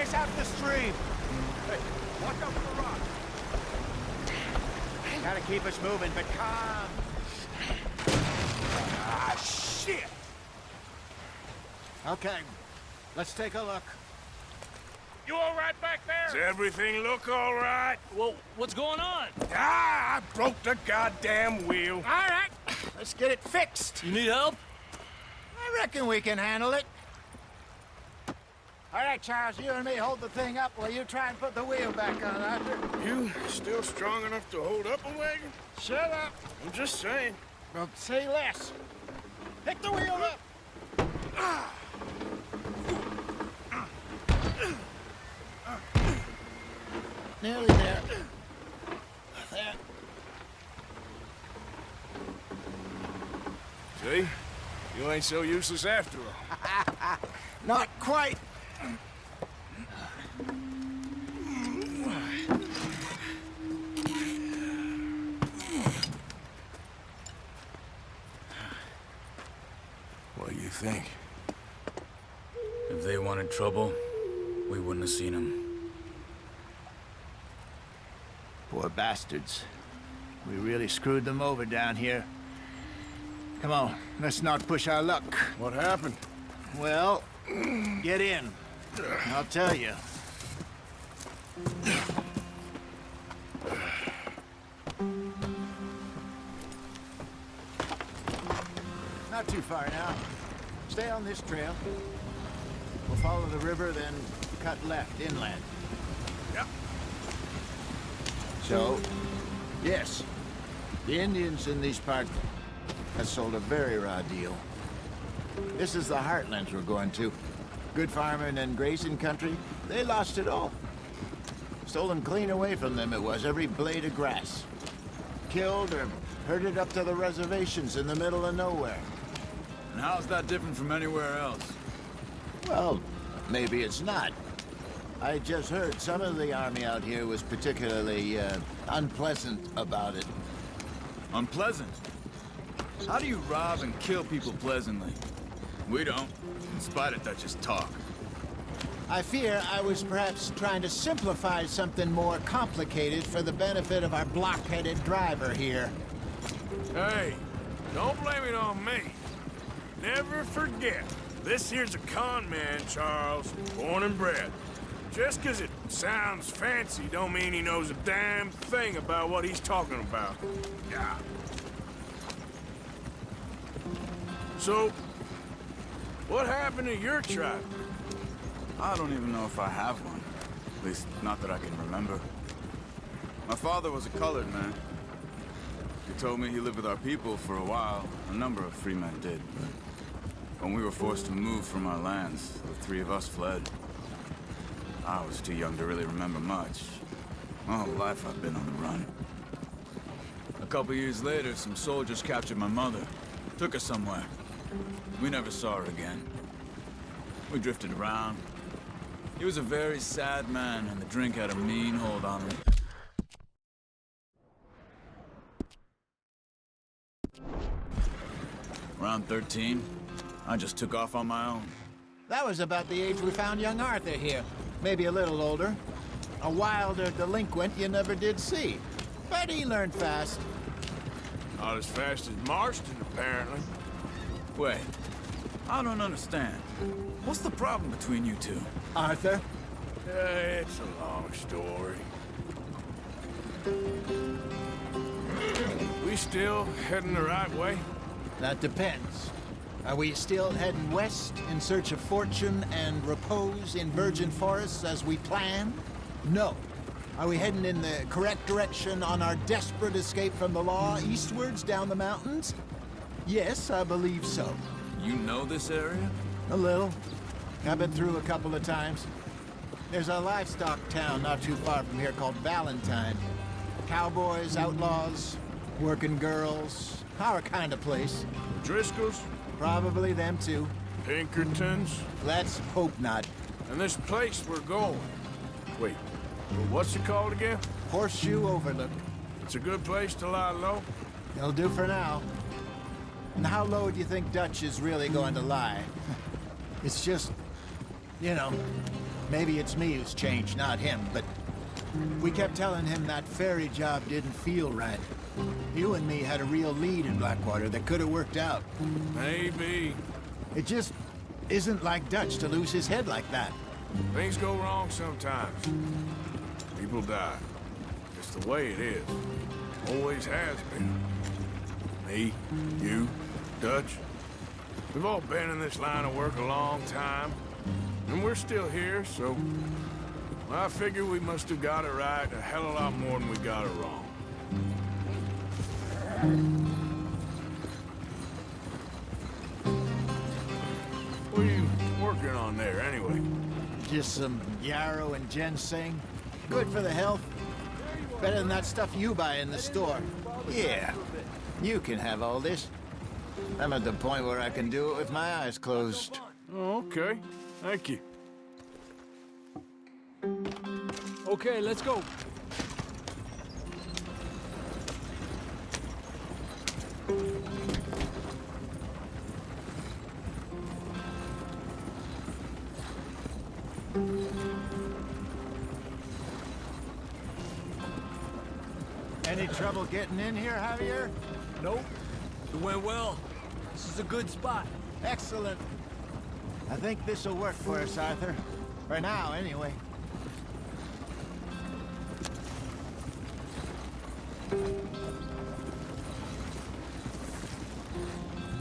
chase after the stream. Hey, watch out for the rock. Gotta keep us moving, but calm. Ah, shit! Okay, let's take a look. You all right back there? Does everything look all right? Well, what's going on? Ah, I broke the goddamn wheel. All right, let's get it fixed. You need help? I reckon we can handle it. All right, Charles, you and me hold the thing up while you try and put the wheel back on, Arthur. You still strong enough to hold up a wagon? Shut up. I'm just saying. Well, say less. Pick the wheel up. Nearly there. There. See? You ain't so useless after all. Not quite. What do you think? If they wanted trouble, we wouldn't have seen them. Poor bastards. We really screwed them over down here. Come on, let's not push our luck. What happened? Well, get in. I'll tell you. Not too far now. Stay on this trail. We'll follow the river, then cut left inland. Yep. So, yes, the Indians in these parts have sold a very raw deal. This is the heartlands we're going to. Good farming and grazing country, they lost it all. Stolen clean away from them it was, every blade of grass. Killed or herded up to the reservations in the middle of nowhere. And how's that different from anywhere else? Well, maybe it's not. I just heard some of the army out here was particularly, unpleasant about it. Unpleasant? How do you rob and kill people pleasantly? We don't, in spite of Dutch's talk. I fear I was perhaps trying to simplify something more complicated for the benefit of our block-headed driver here. Hey, don't blame it on me. Never forget, this here's a con man, Charles, born and bred. Just 'cause it sounds fancy don't mean he knows a damn thing about what he's talking about. Yeah. So, what happened to your tribe? I don't even know if I have one. At least, not that I can remember. My father was a colored man. He told me he lived with our people for a while. A number of free men did, but when we were forced to move from our lands, the three of us fled. I was too young to really remember much. My whole life I've been on the run. A couple years later, some soldiers captured my mother. Took her somewhere. We never saw her again. We drifted around. He was a very sad man, and the drink had a mean hold on him. Around 13, I just took off on my own. That was about the age we found young Arthur here. Maybe a little older. A wilder delinquent you never did see. But he learned fast. Not as fast as Marston, apparently. Wait, I don't understand. What's the problem between you two? Arthur? It's a long story. We still heading the right way? That depends. Are we still heading west in search of fortune and repose in virgin forests as we planned? No. Are we heading in the correct direction on our desperate escape from the law eastwards down the mountains? Yes, I believe so. You know this area? A little. I've been through a couple of times. There's a livestock town not too far from here called Valentine. Cowboys, outlaws, working girls, our kind of place. Driscoll's? Probably them too. Pinkertons? Let's hope not. And this place we're going. Wait, what's it called again? Horseshoe Overlook. It's a good place to lie low? It'll do for now. And how low do you think Dutch is really going to lie? It's just, you know, Maybe it's me who's changed, not him, but we kept telling him that ferry job didn't feel right. You and me had a real lead in Blackwater that could have worked out. Maybe. It just isn't like Dutch to lose his head like that. Things go wrong sometimes. People die. It's the way it is. Always has been. Me, you, Dutch. We've all been in this line of work a long time. And we're still here, so... I figure we must have got it right a hell of a lot more than we got it wrong. What are you working on there, anyway? Just some yarrow and ginseng. Good for the health. Better than that stuff you buy in the store. Yeah, you can have all this. I'm at the point where I can do it with my eyes closed. Oh, okay. Thank you. Okay, let's go. Any trouble getting in here, Javier? Nope. It went well. This is a good spot. Excellent. I think this'll work for us, Arthur. For now, anyway.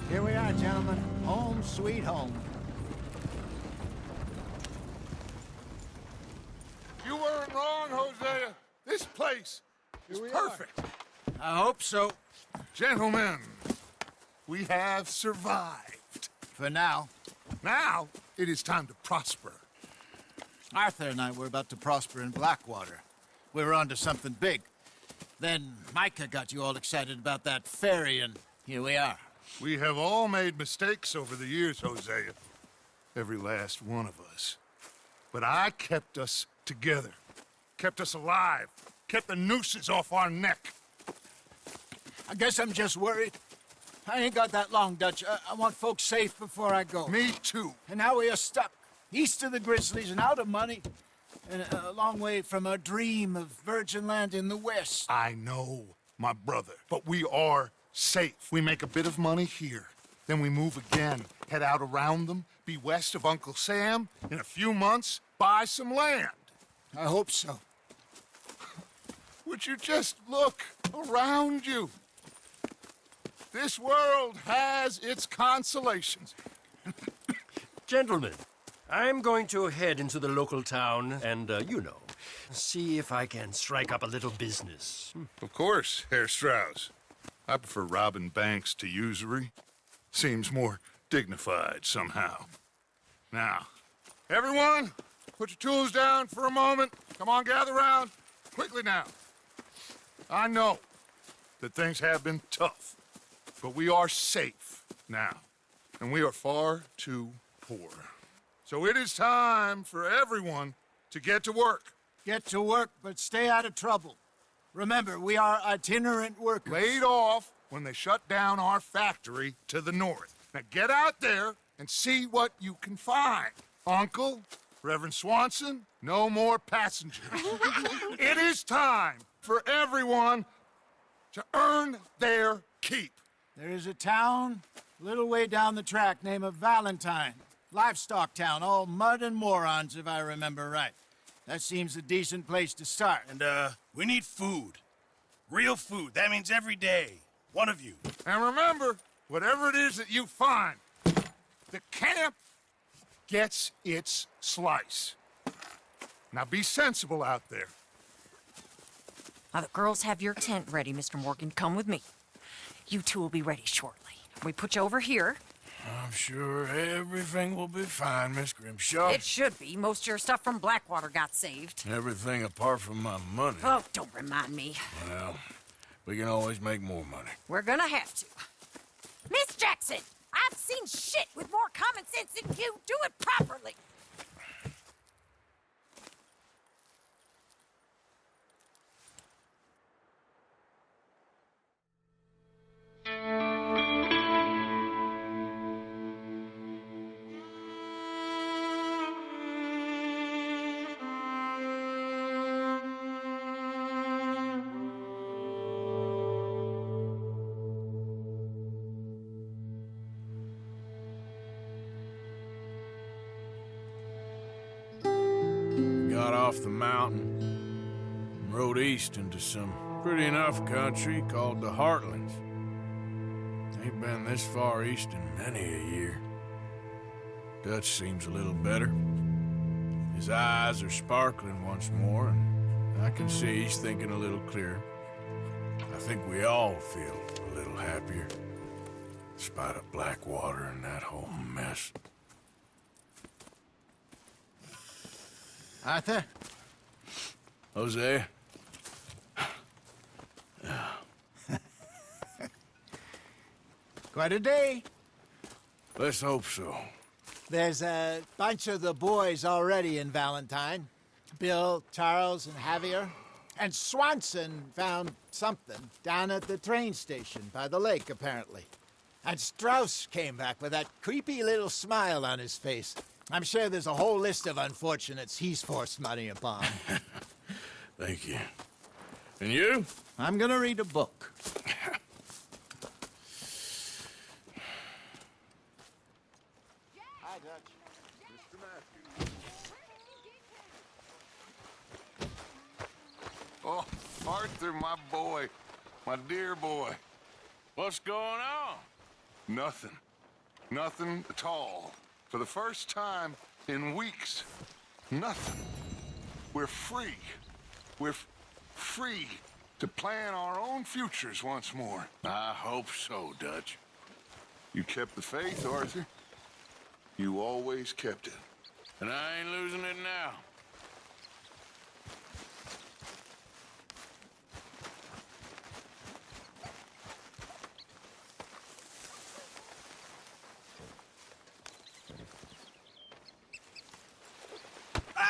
Here we are, gentlemen. Home sweet home. You weren't wrong, Hosea. This place is perfect. I hope so. Gentlemen, we have survived. For now. Now, it is time to prosper. Arthur and I were about to prosper in Blackwater. We were onto something big. Then Micah got you all excited about that ferry, and here we are. We have all made mistakes over the years, Hosea. Every last one of us. But I kept us together. Kept us alive. Kept the nooses off our neck. I guess I'm just worried. I ain't got that long, Dutch. I want folks safe before I go. Me too. And now we are stuck, east of the Grizzlies and out of money, and a long way from our dream of virgin land in the west. I know, my brother, but we are safe. We make a bit of money here, then we move again, head out around them, be west of Uncle Sam, in a few months, buy some land. I hope so. Would you just look around you? This world has its consolations. Gentlemen, I'm going to head into the local town and, see if I can strike up a little business. Of course, Herr Strauss. I prefer robbing banks to usury. Seems more dignified somehow. Now, everyone, put your tools down for a moment. Come on, gather round. Quickly now. I know that things have been tough, but we are safe now, and we are far too poor. So it is time for everyone to get to work. Get to work, but stay out of trouble. Remember, we are itinerant workers. Laid off when they shut down our factory to the north. Now get out there and see what you can find. Uncle, Reverend Swanson, no more passengers. It is time for everyone to earn their keep. There is a town a little way down the track named Valentine. Livestock town, all mud and morons, if I remember right. That seems a decent place to start. And, we need food. Real food. That means every day. One of you. And remember, whatever it is that you find, the camp gets its slice. Now be sensible out there. Now, the girls have your tent ready, Mr. Morgan. Come with me. You two will be ready shortly. We put you over here. I'm sure everything will be fine, Miss Grimshaw. It should be. Most of your stuff from Blackwater got saved. Everything apart from my money. Oh, don't remind me. Well, we can always make more money. We're gonna have to. Miss Jackson, I've seen shit with more common sense than you. Do it properly. got off the mountain and rode east into some pretty enough country called the Heartlands. Ain't been this far east in many a year. Dutch seems a little better. His eyes are sparkling once more, and I can see he's thinking a little clearer. I think we all feel a little happier, despite of Blackwater and that whole mess. Arthur? Jose? Quite a day. Let's hope so. There's a bunch of the boys already in Valentine. Bill, Charles, and Javier. And Swanson found something down at the train station by the lake, apparently. And Strauss came back with that creepy little smile on his face. I'm sure there's a whole list of unfortunates he's forced money upon. Thank you. And you? I'm gonna read a book. Hi, Dutch. Mr. Matthews. Oh, Arthur, my boy. My dear boy. What's going on? Nothing. Nothing at all. For the first time in weeks. Nothing. We're free. We're free to plan our own futures once more. I hope so, Dutch. You kept the faith, Arthur. You always kept it. And I ain't losing it now.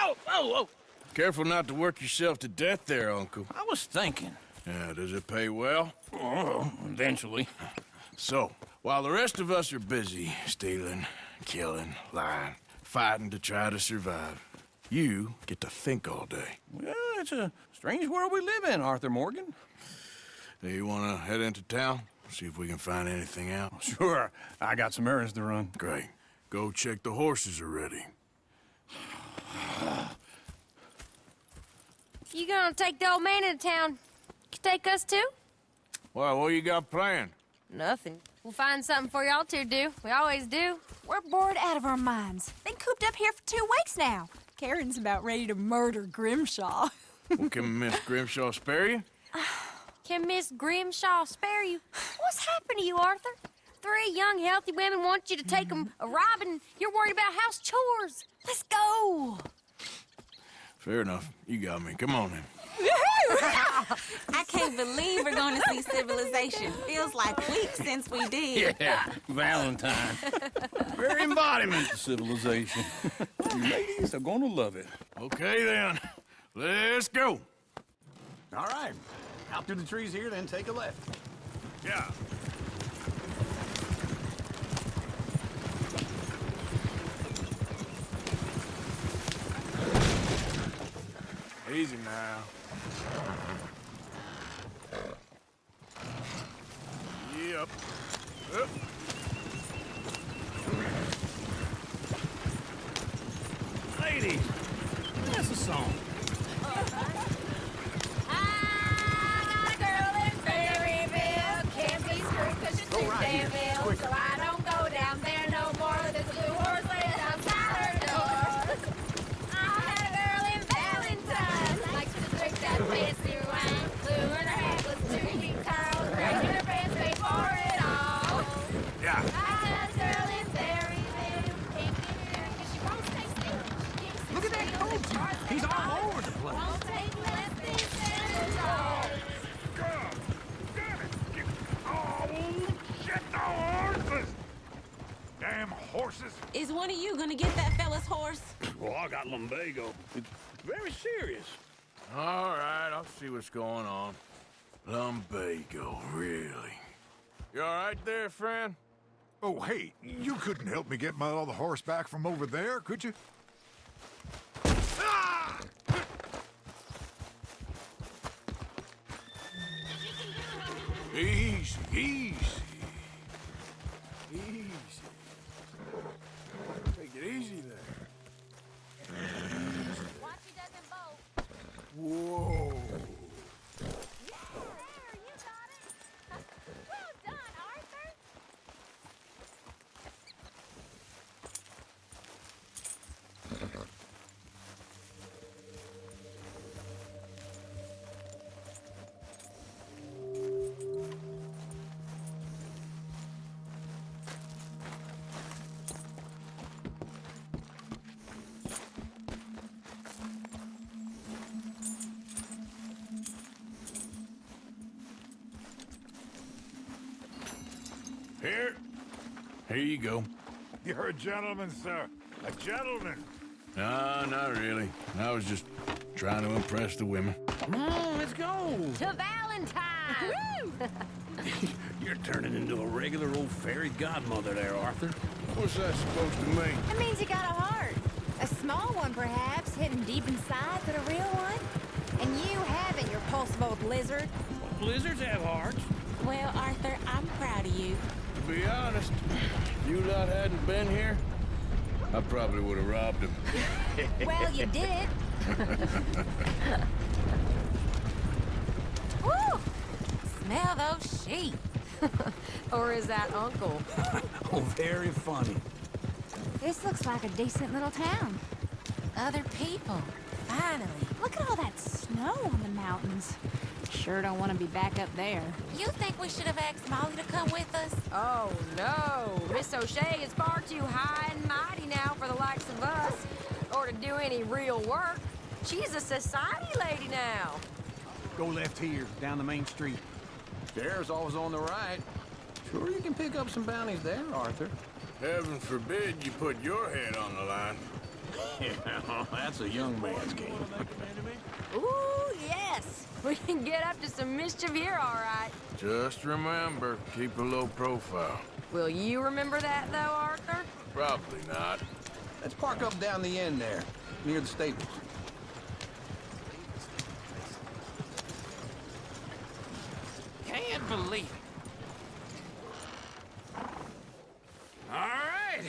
Oh, oh, oh! Careful not to work yourself to death there, Uncle. I was thinking. Yeah, does it pay well? Oh, eventually. So, while the rest of us are busy stealing, killing, lying, fighting to try to survive, you get to think all day. Well, it's a strange world we live in, Arthur Morgan. Do you want to head into town? See if we can find anything out? Sure, I got some errands to run. Great. Go check the horses are ready. You gonna take the old man into town? You take us too? Well, what you got planned? Nothing. We'll find something for y'all to do. We always do. We're bored out of our minds. Been cooped up here for 2 weeks now. Karen's about ready to murder Grimshaw. Well, can Miss Grimshaw spare you? Can Miss Grimshaw spare you? What's happened to you, Arthur? 3 young, healthy women want you to take them a robbing. You're worried about house chores. Let's go. Fair enough. You got me. Come on then. I can't believe we're going to see civilization. Feels like weeks since we did. Yeah, Valentine. Very embodiment of civilization. You ladies are gonna love it. Okay then. Let's go. All right. Out through the trees here, then take a left. Yeah. Easy now. Yep. Up. Ladies, that's a song. So I don't go down there no more. There's a blue horse laying outside her door. I had a girl in Valentine, likes to drink that fancy wine. Blue in her hat was 2 deep curls, breaking her friends paid for it all. Yeah. I had a girl in Berryville, can't get her 'cause she won't stay still. Look at that coach. He's all over the place. Won't take less than $7. Damn horses! Is one of you going to get that fella's horse? Well, I got lumbago. It's very serious. All right, I'll see what's going on. Lumbago, really? You all right there, friend? Oh, hey, you couldn't help me get my other horse back from over there, could you? Ah! Easy, easy. Easy. Take it easy there. Watch he doesn't Here you go. You're a gentleman, sir. A gentleman. No, not really. I was just trying to impress the women. Come on, let's go. To Valentine! You're turning into a regular old fairy godmother there, Arthur. What's that supposed to mean? It means you got a heart. A small one, perhaps, hidden deep inside, but a real one. And you haven't, your pulse of old lizard. Lizards have hearts. Well, Arthur, I'm proud of you. To be honest, if you lot hadn't been here, I probably would have robbed him. Well, you did. Woo! Smell those sheep. Or is that Uncle? Oh, very funny. This looks like a decent little town. Other people. Finally. Look at all that snow on the mountains. Sure don't want to be back up there. You think we should have asked Molly to come with us? Oh, no. Miss O'Shea is far too high and mighty now for the likes of us, or to do any real work. She's a society lady now. Go left here, down the main street. Sheriff's always on the right. Sure you can pick up some bounties there, Arthur. Heaven forbid you put your head on the line. Yeah, that's a young man's game. Ooh, yes. We can get up to some mischief here, all right. Just remember, keep a low profile. Will you remember that, though, Arthur? Probably not. Let's park up down the end there, near the stables. Can't believe it. All right.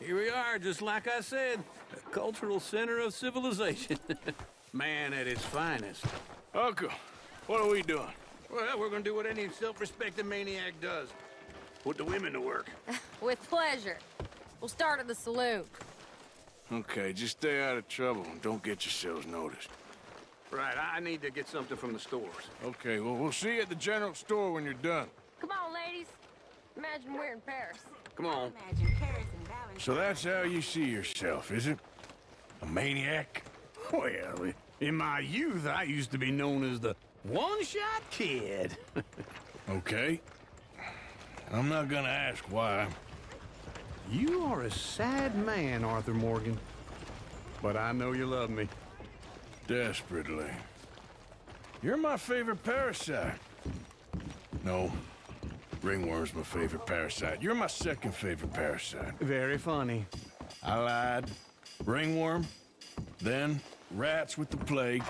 Here we are, just like I said. A cultural center of civilization. Man at his finest. Uncle, what are we doing? Well, we're gonna do what any self-respecting maniac does. Put the women to work. With pleasure. We'll start at the saloon. Okay, just stay out of trouble and don't get yourselves noticed. Right, I need to get something from the stores. Okay, well, we'll see you at the general store when you're done. Come on, ladies. Imagine we're in Paris. Come on. Imagine Paris and Valentine. So that's how you see yourself, is it? A maniac? Well, in my youth, I used to be known as the one-shot kid. Okay. I'm not gonna ask why. You are a sad man, Arthur Morgan. But I know you love me. Desperately. You're my favorite parasite. No. Ringworm's my favorite parasite. You're my second favorite parasite. Very funny. I lied. Ringworm, then rats with the plague,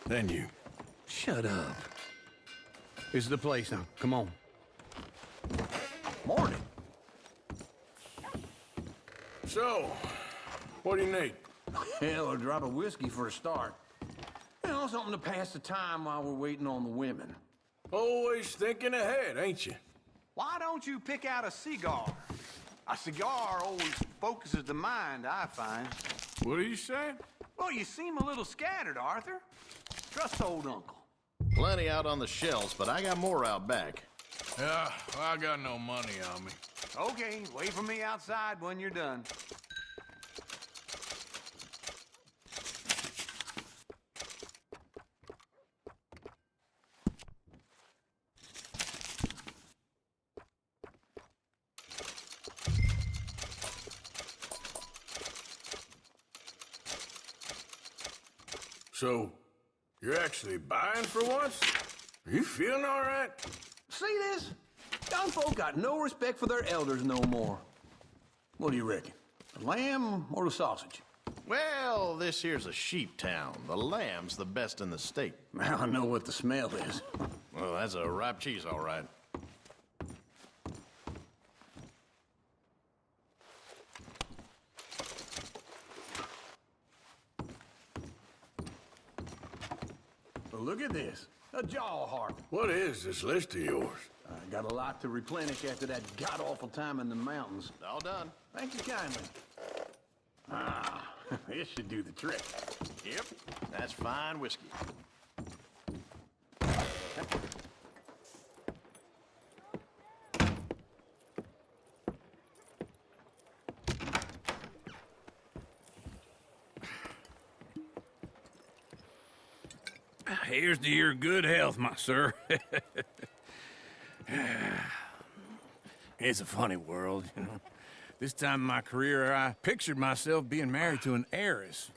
then you. Shut up. This is the place now. Come on. Morning. So, what do you need? Hell, a drop of whiskey for a start. You know, something to pass the time while we're waiting on the women. Always thinking ahead, ain't you? Why don't you pick out a cigar? A cigar always focuses the mind, I find. What are you saying? Well, you seem a little scattered, Arthur. Trust old uncle. Plenty out on the shelves, but I got more out back. Yeah, well, I got no money on me. Okay, wait for me outside when you're done. So, you're actually buying for once? Are you feeling all right? See this? Young folk got no respect for their elders no more. What do you reckon? The lamb or the sausage? Well, this here's a sheep town. The lamb's the best in the state. I know what the smell is. Well, that's a ripe cheese, all right. Well, look at this. A jaw heart. What is this list of yours? I got a lot to replenish after that god-awful time in the mountains. All done. Thank you kindly. Ah, this should do the trick. Yep, that's fine whiskey. Here's to your good health, my sir. It's a funny world, you know. This time in my career, I pictured myself being married to an heiress.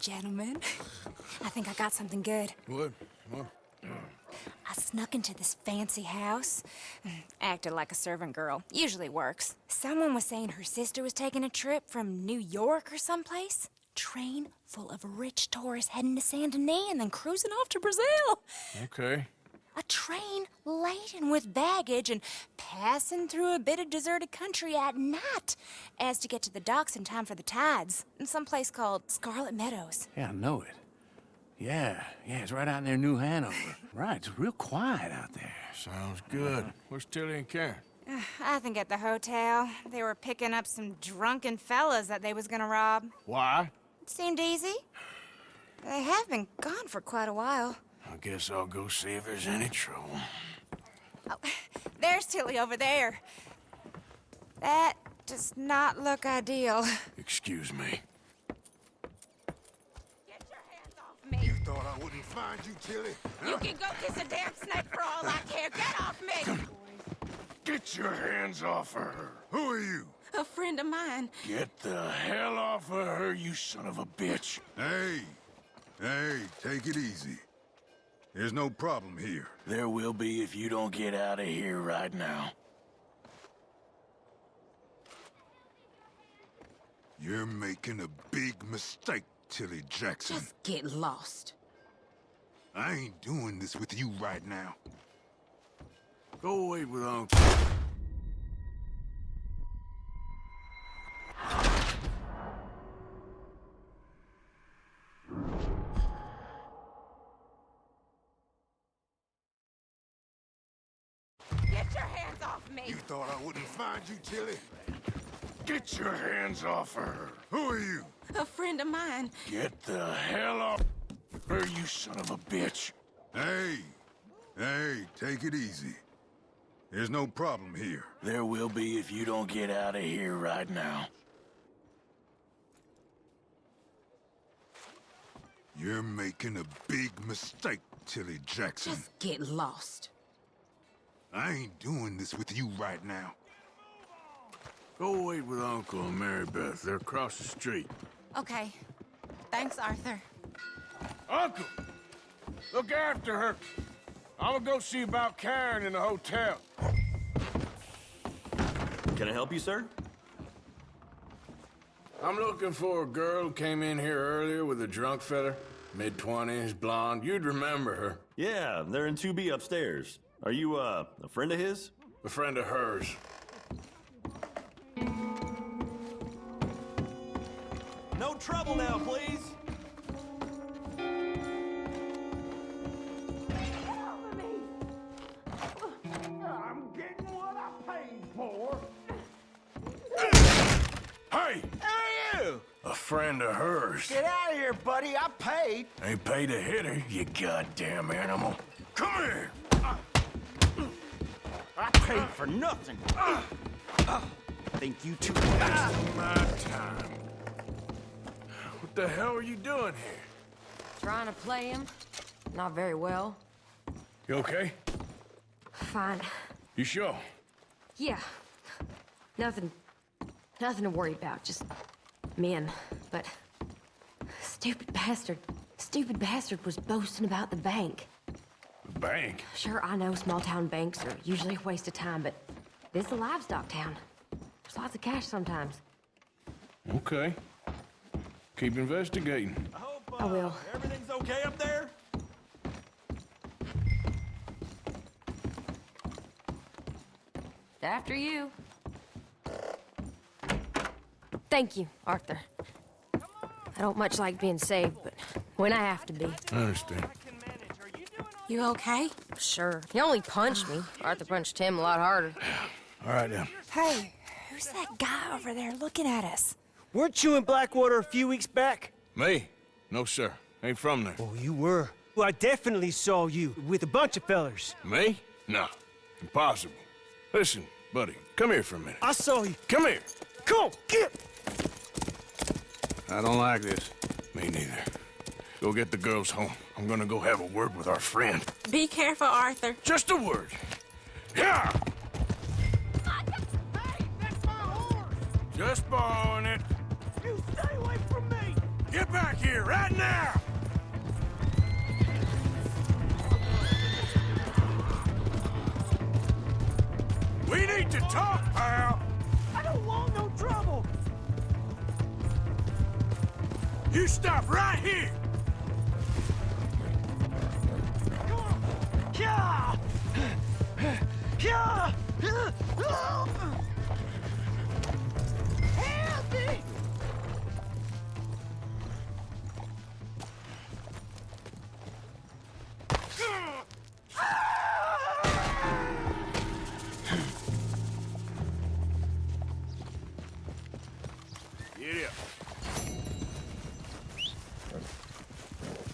Gentlemen, I think I got something good. What? I snuck into this fancy house. Acted like a servant girl. Usually works. Someone was saying her sister was taking a trip from New York or someplace. Train full of rich tourists heading to Saint Denis and then cruising off to Brazil. Okay. A train laden with baggage and passing through a bit of deserted country at night as to get to the docks in time for the tides in some place called Scarlet Meadows. Yeah, I know it. Yeah, it's right out near New Hanover. Right, it's real quiet out there. Sounds good. Where's Tilly and Karen? I think at the hotel. They were picking up some drunken fellas that they was gonna rob. Why? It seemed easy. They have been gone for quite a while. I guess I'll go see if there's any trouble. Oh, there's Tilly over there. That does not look ideal. Excuse me. You thought I wouldn't find you, Tilly? You can go kiss a damn snake for all I care. Get off me! Get your hands off of her. Who are you? A friend of mine. Get the hell off of her, you son of a bitch. Hey, take it easy. There's no problem here. There will be if you don't get out of here right now. You're making a big mistake, Tilly Jackson. Just get lost. I ain't doing this with you right now. Go wait with Uncle. Get your hands off me! You thought I wouldn't find you, Tilly? Get your hands off of her. Who are you? A friend of mine. Get the hell off her, you son of a bitch. Hey, take it easy. There's no problem here. There will be if you don't get out of here right now. You're making a big mistake, Tilly Jackson. Just get lost. I ain't doing this with you right now. Go wait with Uncle and Mary Beth. They're across the street. Okay. Thanks, Arthur. Uncle! Look after her. I'm gonna go see about Karen in the hotel. Can I help you, sir? I'm looking for a girl who came in here earlier with a drunk fella. Mid-20s, blonde. You'd remember her. Yeah, they're in 2B upstairs. Are you, a friend of his? A friend of hers. No trouble now, please. I'm getting what I paid for. Hey! Hey, you! A friend of hers. Get out of here, buddy. I paid. Ain't paid to hit her, you goddamn animal. Come here! I paid for nothing. Think you two Wasting my time. What the hell are you doing here? Trying to play him. Not very well. You okay? Fine. You sure? Yeah. Nothing to worry about. Just men. But stupid bastard was boasting about the bank. The bank? Sure, I know small town banks are usually a waste of time, but this is a livestock town. There's lots of cash sometimes. Okay. Keep investigating. I hope, I will. Everything's okay up there? After you. Thank you, Arthur. I don't much like being saved, but when I have to be. I understand. You okay? Sure. He only punched me. Arthur punched him a lot harder. All right, then. Hey, who's that guy over there looking at us? Weren't you in Blackwater a few weeks back? Me? No, sir. Ain't from there. Oh, you were. Well, I definitely saw you with a bunch of fellers. Me? No. Impossible. Listen, buddy, come here for a minute. I saw you. Come here. Come on, get! I don't like this. Me neither. Go get the girls home. I'm gonna go have a word with our friend. Be careful, Arthur. Just a word. Yeah! Hey, that's my horse! Just borrowing it. You stay away from me! Get back here, right now! We need to talk, pal! I don't want no trouble! You stop right here! Come on! Yeah! Yeah! Help me! Get up.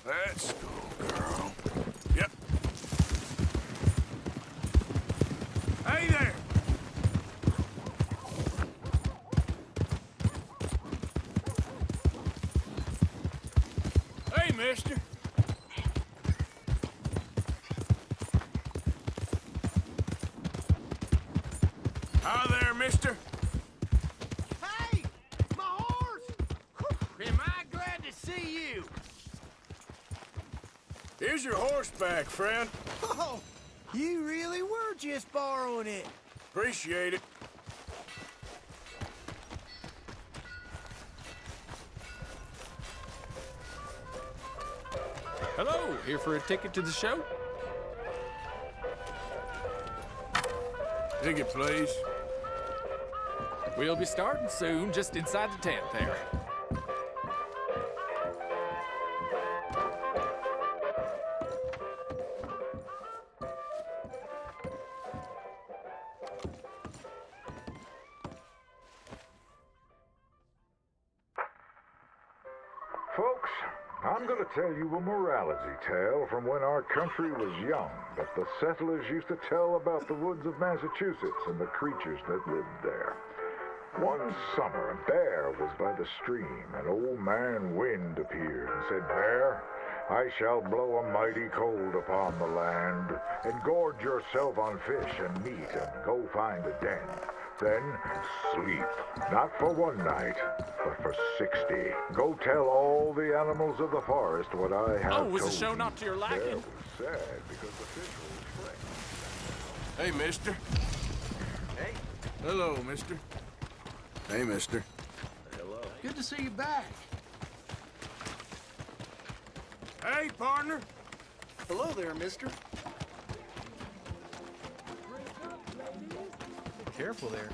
Let's go, girl. Yep. Hey there! Hey, mister. Hi there, mister. Hey! My horse! Am I glad to see you? Here's your horseback, friend. Oh, you really were just borrowing it. Appreciate it. Hello, here for a ticket to the show? Ticket, please. We'll be starting soon, just inside the tent there. Folks, I'm going to tell you a morality tale from when our country was young that the settlers used to tell about the woods of Massachusetts and the creatures that lived there. One summer, a bear was by the stream, and Old Man Wind appeared and said, "Bear, I shall blow a mighty cold upon the land, and gorge yourself on fish and meat, and go find a den. Then sleep, not for one night, but for 60. Go tell all the animals of the forest what I have told you." Oh, was the show not to your Bear liking? was sad because the fish were his friend. Hey, mister. Hey. Hello, mister. Hey, mister. Hello. Good to see you back. Hey, partner. Hello there, mister. Careful there.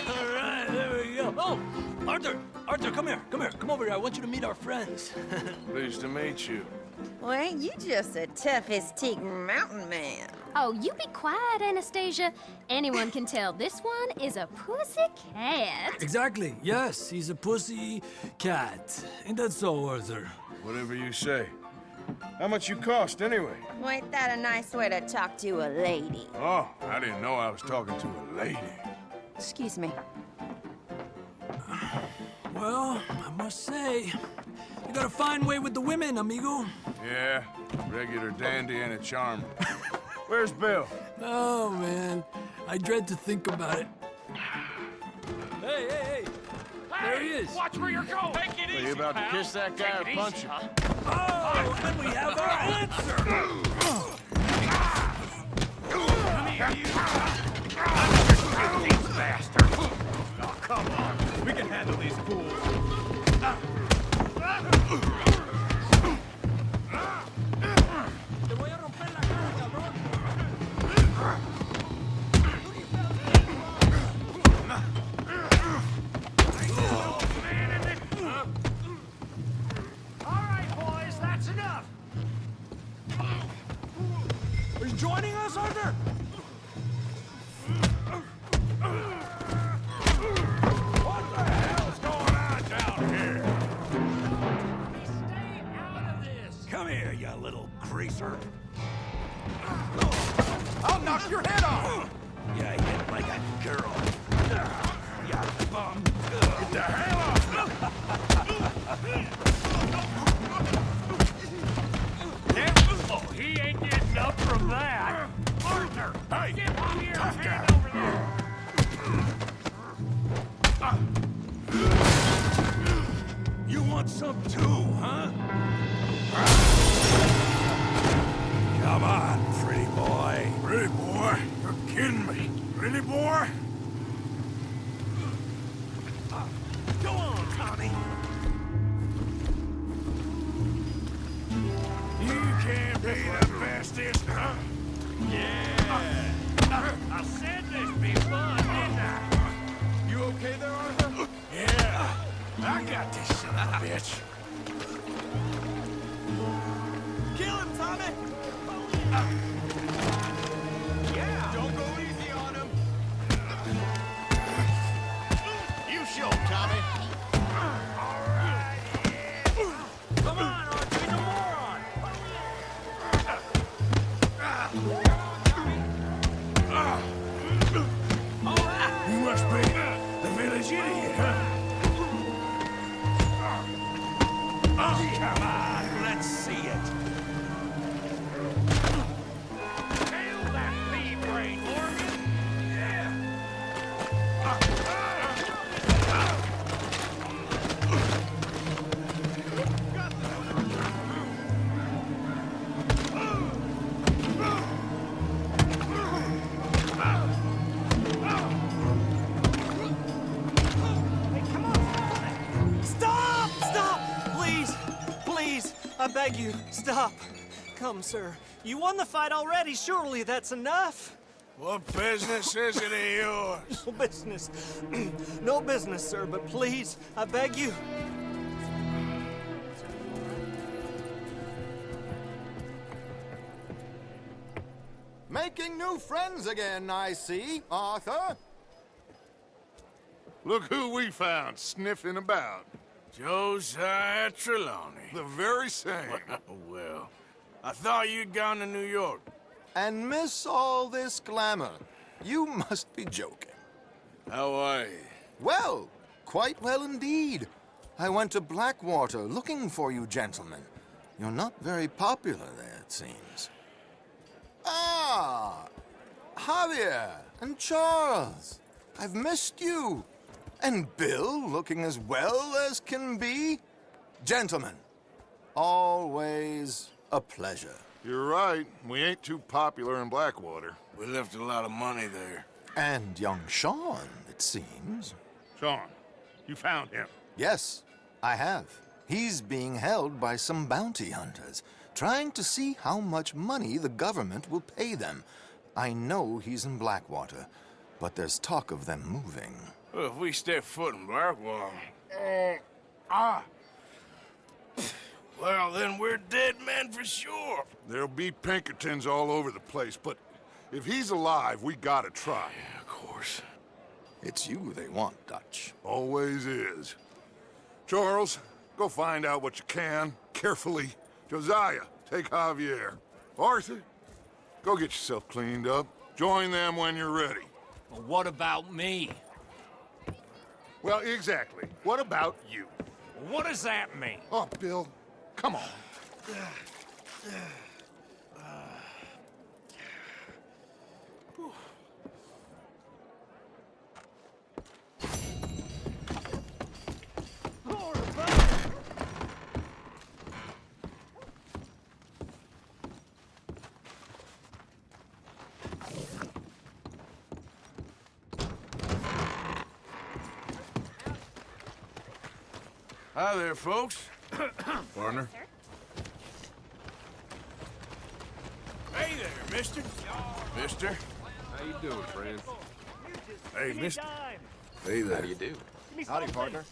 All right, there we go. Oh, Arthur, come here. Come over here. I want you to meet our friends. Pleased to meet you. Well, ain't you just the toughest teak mountain man? Oh, you be quiet, Anastasia. Anyone can tell this one is a pussy cat. Exactly. Yes, he's a pussy cat. Ain't that so, Arthur? Whatever you say. How much you cost, anyway? Well, ain't that a nice way to talk to a lady? Oh, I didn't know I was talking to a lady. Excuse me. Well, I must say, you got a fine way with the women, amigo. Yeah, regular dandy and a charmer. Where's Bill? Oh, man. I dread to think about it. Hey! There he is. Watch where you're going. Take it easy, Are you about to pal. kiss that guy or Take it punch easy, him? Oh, and we have our answer. Come here, you. These bastards. Oh, come on. We can handle these fools. Are you joining us, Arthur? What the hell's going on down here? Stay out of this. Come here, you little greaser. I'll knock your head off. Yeah, I hit like a girl. Yeah. Get the hell off Oh, he ain't getting up from that. Arthur! Hey, Get on your tough hand guy. over there! You want some too, huh? Come on, pretty boy. Pretty boy? You're kidding me. Pretty boy? Go on, Tommy. You can't be the bestest, huh? Yeah! I said this be fun, didn't I? You okay there, Arthur? Yeah. I got this son of a bitch. Kill him, Tommy! Yeah! Don't go easy on him. You show him, Tommy. Come on, Archie, he's a moron! You must be the village idiot, huh? Come on, let's see it. Kill that pea-brain, Morgan! Stop! Stop! Please! Please! I beg you, stop! Come, sir. You won the fight already. Surely that's enough. What business is it of yours? No business. No business, sir, but please, I beg you. Making new friends again, I see, Arthur. Look who we found sniffing about. Josiah Trelawney. The very same. Well, I thought you'd gone to New York. And miss all this glamour. You must be joking. How are you? Well, quite well indeed. I went to Blackwater looking for you gentlemen. You're not very popular there, it seems. Ah! Javier and Charles. I've missed you. And Bill looking as well as can be. Gentlemen, always a pleasure. You're right. We ain't too popular in Blackwater. We left a lot of money there. And young Sean, it seems. Sean, you found him. Yes, I have. He's being held by some bounty hunters, trying to see how much money the government will pay them. I know he's in Blackwater, but there's talk of them moving. Well, if we step foot in Blackwater... Well, then we're dead men for sure. There'll be Pinkertons all over the place, but if he's alive, we gotta try. Yeah, of course. It's you they want, Dutch. Always is. Charles, go find out what you can, carefully. Josiah, take Javier. Arthur, go get yourself cleaned up. Join them when you're ready. Well, what about me? Well, exactly. What about you? What does that mean? Oh, Bill, come on. Hi there, folks. Partner. Hey there, mister. Mister. How you doing, friend? Hey, mister. Hey there. How do you do? Howdy, partner.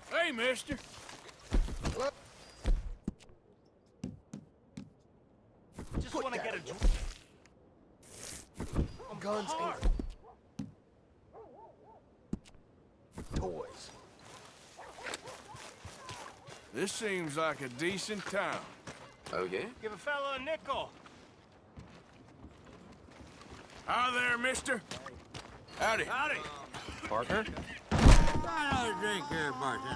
Hey, mister. Just want to get a drink. Guns ain't toys. This seems like a decent town. Oh, yeah? Give a fellow a nickel. Hi there, mister. Howdy. Howdy. Partner? Another drink here, bartender.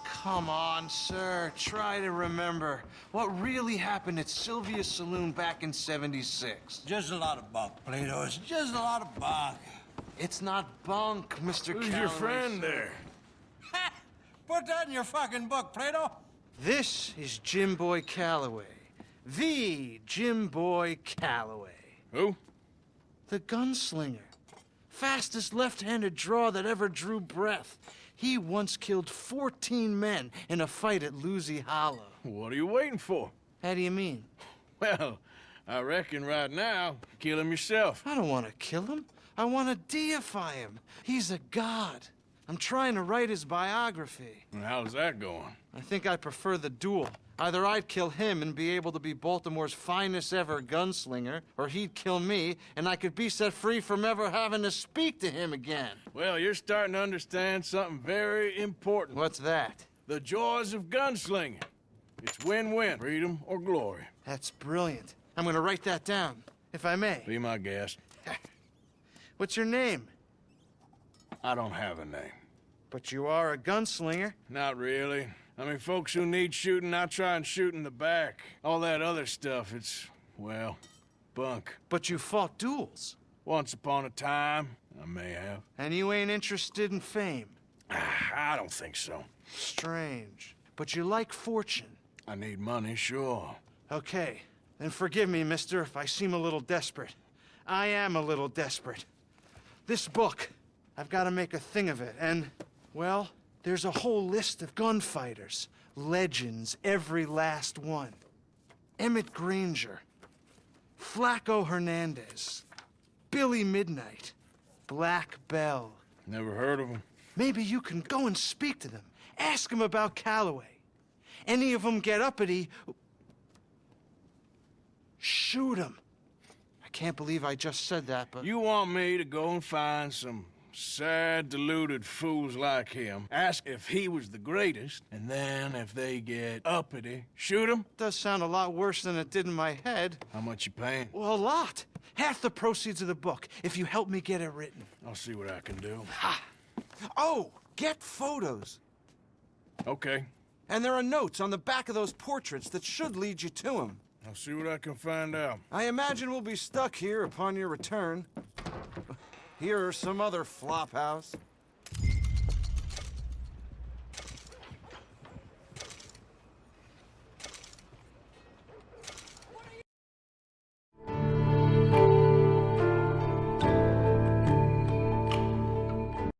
Come on, sir. Try to remember what really happened at Sylvia's Saloon back in '76. Just a lot of bunk, Plato. It's just a lot of bunk. It's not bunk, Mr. Who's Calloway, your friend sir. there? Put that in your fucking book, Plato. This is Jim Boy Calloway. The Jim Boy Calloway. Who? The gunslinger. Fastest left-handed draw that ever drew breath. He once killed 14 men in a fight at Lucy Hollow. What are you waiting for? How do you mean? Well, I reckon right now, kill him yourself. I don't want to kill him. I want to deify him. He's a god. I'm trying to write his biography. And how's that going? I think I prefer the duel. Either I'd kill him and be able to be Baltimore's finest ever gunslinger, or he'd kill me and I could be set free from ever having to speak to him again. Well, you're starting to understand something very important. What's that? The joys of gunslinging. It's win-win, freedom or glory. That's brilliant. I'm gonna write that down, if I may. Be my guest. What's your name? I don't have a name. But you are a gunslinger. Not really. I mean, folks who need shooting, I try and shoot in the back. All that other stuff, it's, well, bunk. But you fought duels. Once upon a time, I may have. And you ain't interested in fame. I don't think so. Strange. But you like fortune. I need money, sure. Okay. Then forgive me, mister, if I seem a little desperate. I am a little desperate. This book, I've got to make a thing of it, and, well, there's a whole list of gunfighters. Legends, every last one. Emmett Granger, Flaco Hernandez, Billy Midnight, Black Bell. Never heard of them. Maybe you can go and speak to them. Ask them about Calloway. Any of them get uppity, shoot them. I can't believe I just said that, but... You want me to go and find some sad, deluded fools like him, ask if he was the greatest, and then if they get uppity, shoot him? Does sound a lot worse than it did in my head. How much you paying? Well, a lot. Half the proceeds of the book, if you help me get it written. I'll see what I can do. Ha! Oh, get photos. Okay. And there are notes on the back of those portraits that should lead you to him. I'll see what I can find out. I imagine we'll be stuck here upon your return. Here or some other flop house.